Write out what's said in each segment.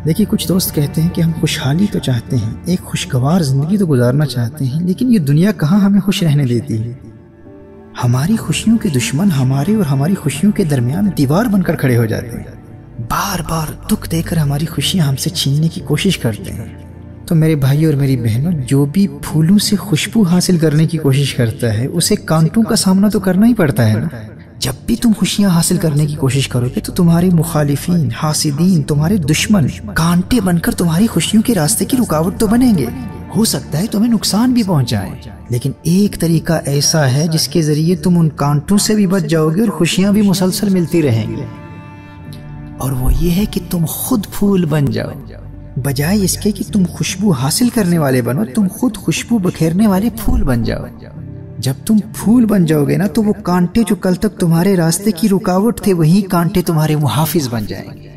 دیکھیے کچھ دوست کہتے ہیں کہ ہم خوشحالی تو چاہتے ہیں، ایک خوشگوار زندگی تو گزارنا چاہتے ہیں، لیکن یہ دنیا کہاں ہمیں خوش رہنے دیتی ہے۔ ہماری خوشیوں کے دشمن ہمارے اور ہماری خوشیوں کے درمیان دیوار بن کر کھڑے ہو جاتے ہیں، بار بار دکھ دے کر ہماری خوشیاں ہم سے چھیننے کی کوشش کرتے ہیں۔ تو میرے بھائی اور میری بہنوں، جو بھی پھولوں سے خوشبو حاصل کرنے کی کوشش کرتا ہے اسے کانٹوں کا سامنا تو کرنا ہی پڑتا ہے نا۔ جب بھی تم خوشیاں حاصل کرنے کی کوشش کرو گے تو تمہارے مخالفین، حاسدین، تمہارے دشمن کانٹے بن کر تمہاری خوشیوں کے راستے کی رکاوٹ تو بنیں گے، ہو سکتا ہے تمہیں نقصان بھی پہنچائیں، لیکن ایک طریقہ ایسا ہے جس کے ذریعے تم ان کانٹوں سے بھی بچ جاؤ گے اور خوشیاں بھی مسلسل ملتی رہیں گی، اور وہ یہ ہے کہ تم خود پھول بن جاؤ۔ بجائے اس کے کہ تم خوشبو حاصل کرنے والے بنو، تم خود خوشبو بکھیرنے والے پھول بن جاؤ۔ جب تم پھول بن جاؤ گے نا تو وہ کانٹے جو کل تک تمہارے راستے کی رکاوٹ تھے وہی کانٹے تمہارے محافظ بن جائیں گے۔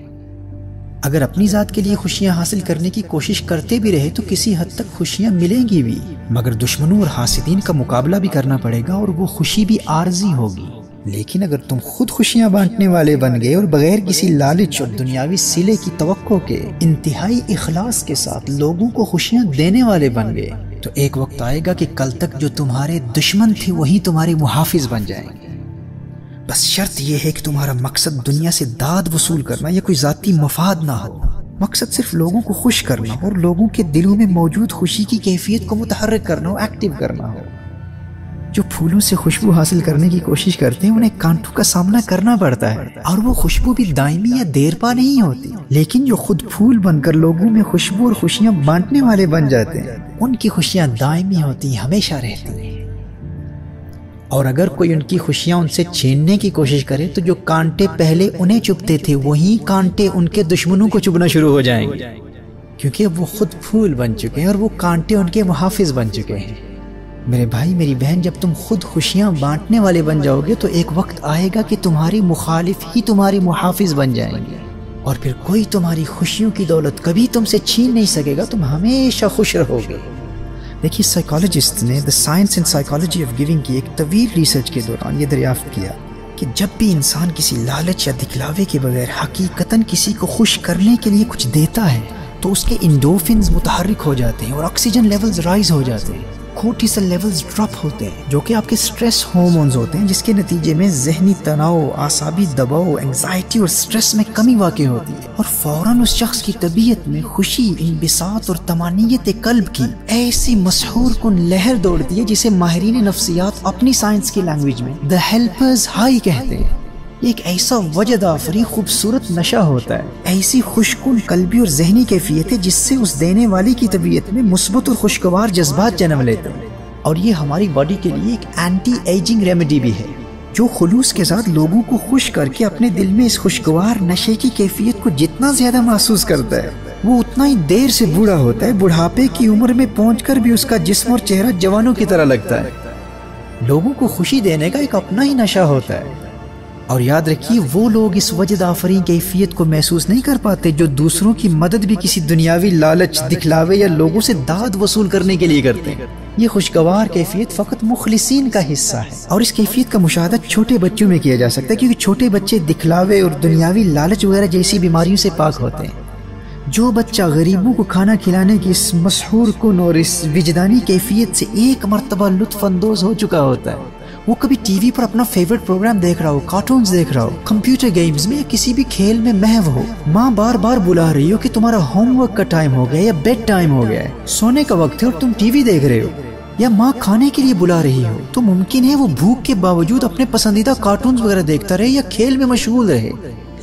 اگر اپنی ذات کے لیے خوشیاں حاصل کرنے کی کوشش کرتے بھی رہے تو کسی حد تک خوشیاں ملیں گی بھی، مگر دشمنوں اور حاسدین کا مقابلہ بھی کرنا پڑے گا اور وہ خوشی بھی عارضی ہوگی۔ لیکن اگر تم خود خوشیاں بانٹنے والے بن گئے اور بغیر کسی لالچ اور دنیاوی صلے کی توقع کے انتہائی اخلاص کے ساتھ لوگوں کو خوشیاں دینے والے بن گئے تو ایک وقت آئے گا کہ کل تک جو تمہارے دشمن تھے وہی تمہارے محافظ بن جائیں گے۔ بس شرط یہ ہے کہ تمہارا مقصد دنیا سے داد وصول کرنا یا کوئی ذاتی مفاد نہ ہو، مقصد صرف لوگوں کو خوش کرنا ہو اور لوگوں کے دلوں میں موجود خوشی کی کیفیت کو متحرک کرنا ہو، ایکٹیو کرنا ہو۔ جو پھولوں سے خوشبو حاصل کرنے کی کوشش کرتے ہیں انہیں کانٹوں کا سامنا کرنا پڑتا ہے، اور وہ خوشبو بھی دائمی یا دیر پا نہیں ہوتی، لیکن جو خود پھول بن کر لوگوں میں خوشبو اور خوشیاں بانٹنے والے بن جاتے ہیں ان کی خوشیاں دائمی ہوتی، ہمیشہ رہتی ہیں۔ اور اگر کوئی ان کی خوشیاں ان سے چھیننے کی کوشش کرے تو جو کانٹے پہلے انہیں چبھتے تھے وہی کانٹے ان کے دشمنوں کو چبھنا شروع ہو جائیں گے، کیونکہ اب وہ خود پھول بن چکے ہیں اور وہ کانٹے ان کے محافظ بن چکے ہیں۔ میرے بھائی میری بہن، جب تم خود خوشیاں بانٹنے والے بن جاؤ گے تو ایک وقت آئے گا کہ تمہاری مخالف ہی تمہاری محافظ بن جائیں گے، اور پھر کوئی تمہاری خوشیوں کی دولت کبھی تم سے چھین نہیں سکے گا، تم ہمیشہ خوش رہو گے۔ دیکھیے سائیکالوجسٹ نے The Science and Psychology of Giving کی ایک طویل ریسرچ کے دوران یہ دریافت کیا کہ جب بھی انسان کسی لالچ یا دکھلاوے کے بغیر حقیقتاً کسی کو خوش کرنے کے لیے کچھ دیتا ہے تو اس کے انڈورفنز متحرک ہو جاتے ہیں اور آکسیجن لیولز رائز ہو جاتے ہیں، کورٹیسل لیولز ڈراپ ہوتے ہیں جو کہ آپ کے سٹریس ہارمونز ہوتے ہیں، جس کے نتیجے میں ذہنی تناؤ، اعصابی دباؤ، انگزائٹی اور سٹریس میں کمی واقع ہوتی ہے، اور فوراً اس شخص کی طبیعت میں خوشی، انبساط اور طمانینت قلب کی ایسی مسحور کن لہر دوڑتی ہے جسے ماہرین نفسیات اپنی سائنس کی لینگویج میں The Helper's High کہتے ہیں۔ یہ ایک ایسا وجد آفری خوبصورت نشہ ہوتا ہے، ایسی خوشکن قلبی اور ذہنی کیفیت ہے جس سے اس دینے والی کی طبیعت میں مثبت اور خوشگوار جذبات جنم لیتے ہیں، اور یہ ہماری باڈی کے لیے ایک اینٹی ایجنگ ریمیڈی بھی ہے جو خلوص کے ساتھ لوگوں کو خوش کر کے اپنے دل میں اس خوشگوار نشے کی کیفیت کو جتنا زیادہ محسوس کرتا ہے وہ اتنا ہی دیر سے بوڑھا ہوتا ہے، بڑھاپے کی عمر میں پہنچ کر بھی اس کا جسم اور چہرہ جوانوں کی طرح لگتا ہے۔ لوگوں کو خوشی دینے کا ایک اپنا ہی نشہ ہوتا ہے، اور یاد رکھیے وہ لوگ اس وجد آفرین کیفیت کو محسوس نہیں کر پاتے جو دوسروں کی مدد بھی کسی دنیاوی لالچ، دکھلاوے یا لوگوں سے داد وصول کرنے کے لیے کرتے ہیں۔ یہ خوشگوار کیفیت فقط مخلصین کا حصہ ہے، اور اس کیفیت کا مشاہدہ چھوٹے بچوں میں کیا جا سکتا ہے، کیونکہ چھوٹے بچے دکھلاوے اور دنیاوی لالچ وغیرہ جیسی بیماریوں سے پاک ہوتے ہیں۔ جو بچہ غریبوں کو کھانا کھلانے کی اس مسحور کن اور اس وجدانی کیفیت سے ایک مرتبہ لطف اندوز ہو چکا ہوتا ہے، وہ کبھی ٹی وی پر اپنا فیورٹ پروگرام دیکھ رہا ہو، کارٹونز دیکھ رہا ہو، کمپیوٹر گیمز میں یا کسی بھی کھیل میں محو ہو، ماں بار بار بلا رہی ہو کہ تمہارا ہوم ورک کا ٹائم ہو گیا یا بیڈ ٹائم ہو گیا ہے، سونے کا وقت ہے اور تم ٹی وی دیکھ رہے ہو، یا ماں کھانے کے لیے بلا رہی ہو، تو ممکن ہے وہ بھوک کے باوجود اپنے پسندیدہ کارٹونز وغیرہ دیکھتا رہے یا کھیل میں مشغول رہے۔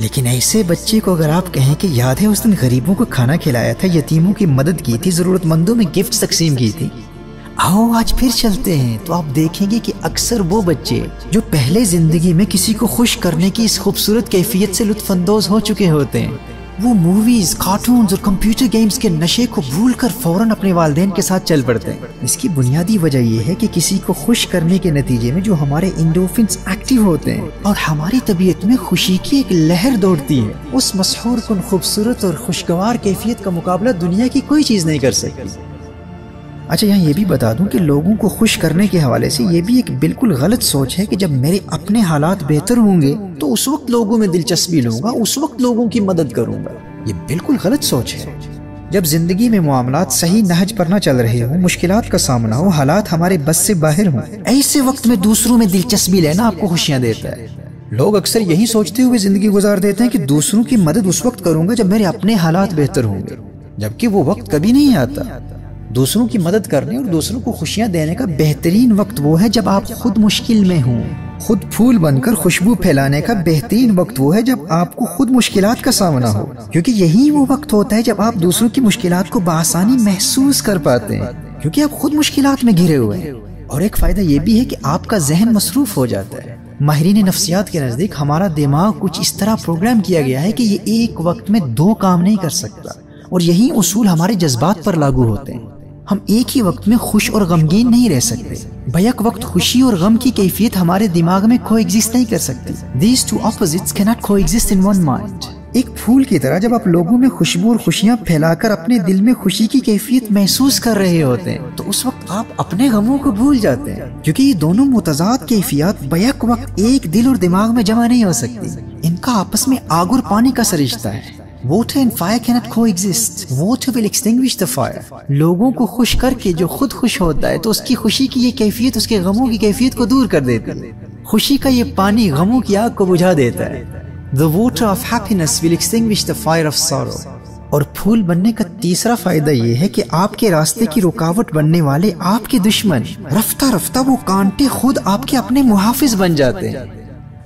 لیکن ایسے بچے کو اگر آپ کہیں کہ یاد ہے اس دن غریبوں کو کھانا کھلایا تھا، یتیموں کی مدد کی تھی، ضرورت مندوں میں گفٹ تقسیم کی تھی، آؤ آج پھر چلتے ہیں، تو آپ دیکھیں گے کہ اکثر وہ بچے جو پہلے زندگی میں کسی کو خوش کرنے کی اس خوبصورت کیفیت سے لطف اندوز ہو چکے ہوتے ہیں، وہ موویز، کارٹونز اور کمپیوٹر گیمز کے نشے کو بھول کر فوراً اپنے والدین کے ساتھ چل پڑتے ہیں۔ اس کی بنیادی وجہ یہ ہے کہ کسی کو خوش کرنے کے نتیجے میں جو ہمارے انڈورفنز ایکٹیو ہوتے ہیں اور ہماری طبیعت میں خوشی کی ایک لہر دوڑتی ہے، اس مسحور کن خوبصورت اور خوشگوار کیفیت کا مقابلہ دنیا کی کوئی چیز نہیں کر سکتی۔ اچھا یہاں یہ بھی بتا دوں کہ لوگوں کو خوش کرنے کے حوالے سے یہ بھی ایک بالکل غلط سوچ ہے کہ جب میرے اپنے حالات بہتر ہوں گے تو اس وقت لوگوں میں دلچسپی لوں گا، اس وقت لوگوں کی مدد کروں گا۔ یہ بالکل غلط سوچ ہے۔ جب زندگی میں معاملات صحیح نہج پر نہ چل رہے ہوں، مشکلات کا سامنا ہو، حالات ہمارے بس سے باہر ہوں، ایسے وقت میں دوسروں میں دلچسپی لینا آپ کو خوشیاں دیتا ہے۔ لوگ اکثر یہی سوچتے ہوئے زندگی گزار دیتے ہیں کہ دوسروں کی مدد اس وقت کروں گا جب میرے اپنے حالات بہتر ہوں گے، جبکہ وہ وقت کبھی نہیں آتا۔ دوسروں کی مدد کرنے اور دوسروں کو خوشیاں دینے کا بہترین وقت وہ ہے جب آپ خود مشکل میں ہوں۔ خود پھول بن کر خوشبو پھیلانے کا بہترین وقت وہ ہے جب آپ کو خود مشکلات کا سامنا ہو، کیونکہ یہی وہ وقت ہوتا ہے جب آپ دوسروں کی مشکلات کو بآسانی محسوس کر پاتے ہیں، کیونکہ آپ خود مشکلات میں گھرے ہوئے ہیں۔ اور ایک فائدہ یہ بھی ہے کہ آپ کا ذہن مصروف ہو جاتا ہے۔ ماہرین نفسیات کے نزدیک ہمارا دماغ کچھ اس طرح پروگرام کیا گیا ہے کہ یہ ایک وقت میں 2 کام نہیں کر سکتا، اور یہی اصول ہمارے جذبات پر لاگو ہوتے ہیں۔ ہم ایک ہی وقت میں خوش اور غمگین نہیں رہ سکتے، بیک وقت خوشی اور غم کی کیفیت ہمارے دماغ میں کو ایگزسٹ نہیں کر سکتی۔ These two opposites cannot coexist in one mind۔ ایک پھول کی طرح جب آپ لوگوں میں خوشبو اور خوشیاں پھیلا کر اپنے دل میں خوشی کی کیفیت محسوس کر رہے ہوتے ہیں، تو اس وقت آپ اپنے غموں کو بھول جاتے ہیں، کیونکہ یہ دونوں متضاد کیفیات بیک وقت ایک دل اور دماغ میں جمع نہیں ہو سکتی۔ ان کا آپس میں آگ اور پانی کا سا رشتہ ہے۔ Water and fire cannot coexist. Water will extinguish the fire۔ لوگوں کو خوش کر کے جو خود خوش ہوتا ہے تو اس کی خوشی کی یہ کیفیت اس کے غموں کی کیفیت کو دور کر دیتی ہے۔ خوشی کا یہ پانی غموں کی آگ کو بجھا دیتا ہے۔ The water of happiness will extinguish the fire of sorrow۔ اور پھول بننے کا تیسرا فائدہ یہ ہے کہ آپ کے راستے کی رکاوٹ بننے والے آپ کے دشمن رفتہ رفتہ وہ کانٹے خود آپ کے اپنے محافظ بن جاتے ہیں۔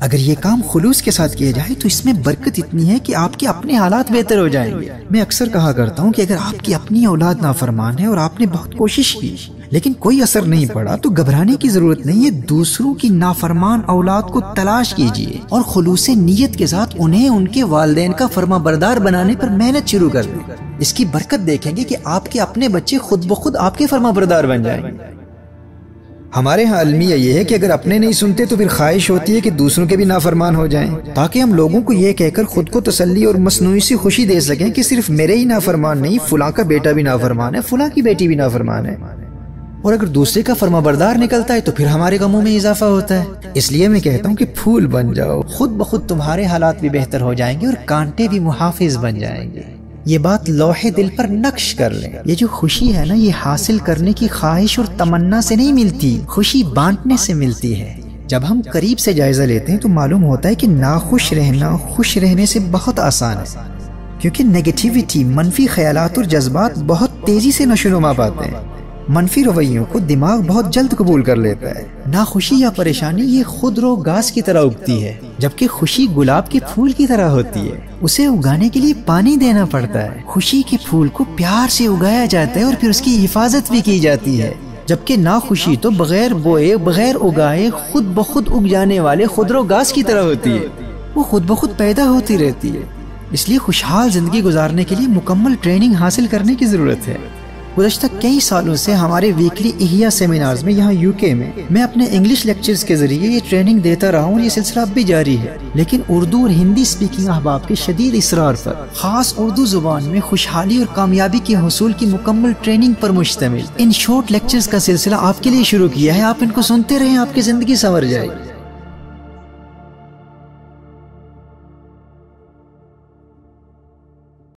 اگر یہ کام خلوص کے ساتھ کیا جائے تو اس میں برکت اتنی ہے کہ آپ کے اپنے حالات بہتر ہو جائیں گے۔ میں اکثر کہا کرتا ہوں کہ اگر آپ کی اپنی اولاد نافرمان ہے اور آپ نے بہت کوشش کی لیکن کوئی اثر نہیں پڑا تو گھبرانے کی ضرورت نہیں ہے، دوسروں کی نافرمان اولاد کو تلاش کیجیے اور خلوص نیت کے ساتھ انہیں ان کے والدین کا فرما بردار بنانے پر محنت شروع کر دیں۔ اس کی برکت دیکھیں گے کہ آپ کے اپنے بچے خود بخود آپ کے فرما بردار بن جائیں گے۔ ہمارے ہاں المیہ یہ ہے کہ اگر اپنے نہیں سنتے تو پھر خواہش ہوتی ہے کہ دوسروں کے بھی نافرمان ہو جائیں، تاکہ ہم لوگوں کو یہ کہہ کر خود کو تسلی اور مصنوعی سی خوشی دے سکیں کہ صرف میرے ہی نافرمان نہیں، فلاں کا بیٹا بھی نافرمان ہے، فلاں کی بیٹی بھی نافرمان ہے۔ اور اگر دوسرے کا فرما بردار نکلتا ہے تو پھر ہمارے غموں میں اضافہ ہوتا ہے۔ اس لیے میں کہتا ہوں کہ پھول بن جاؤ، خود بخود تمہارے حالات بھی بہتر ہو جائیں گے اور کانٹے بھی محافظ بن جائیں گے۔ یہ بات لوح دل پر نقش کر لیں۔ یہ جو خوشی ہے نا، یہ حاصل کرنے کی خواہش اور تمنا سے نہیں ملتی، خوشی بانٹنے سے ملتی ہے۔ جب ہم قریب سے جائزہ لیتے ہیں تو معلوم ہوتا ہے کہ ناخوش رہنا خوش رہنے سے بہت آسان ہے، کیونکہ نیگیٹیوٹی، منفی خیالات اور جذبات بہت تیزی سے نشو و نما پاتے ہیں۔ منفی رویوں کو دماغ بہت جلد قبول کر لیتا ہے۔ ناخوشی یا پریشانی یہ خود رو گھاس کی طرح اگتی ہے، جبکہ خوشی گلاب کے پھول کی طرح ہوتی ہے، اسے اگانے کے لیے پانی دینا پڑتا ہے۔ خوشی کے پھول کو پیار سے اگایا جاتا ہے اور پھر اس کی حفاظت بھی کی جاتی ہے، جبکہ ناخوشی تو بغیر بوئے بغیر اگائے خود بخود اگ جانے والے خودرو گھاس کی طرح ہوتی ہے، وہ خود بخود پیدا ہوتی رہتی ہے۔ اس لیے خوشحال زندگی گزارنے کے لیے مکمل ٹریننگ حاصل کرنے کی ضرورت ہے۔ گزشتہ کئی سالوں سے ہمارے ویکلی احیا سیمینارز میں یہاں UK میں اپنے انگلش لیکچرز کے ذریعے یہ ٹریننگ دیتا رہا ہوں اور یہ سلسلہ اب بھی جاری ہے، لیکن اردو اور ہندی سپیکنگ احباب کے شدید اصرار پر خاص اردو زبان میں خوشحالی اور کامیابی کے حصول کی مکمل ٹریننگ پر مشتمل ان شارٹ لیکچرز کا سلسلہ آپ کے لیے شروع کیا ہے۔ آپ ان کو سنتے رہیں، آپ کی زندگی سنور جائے گی۔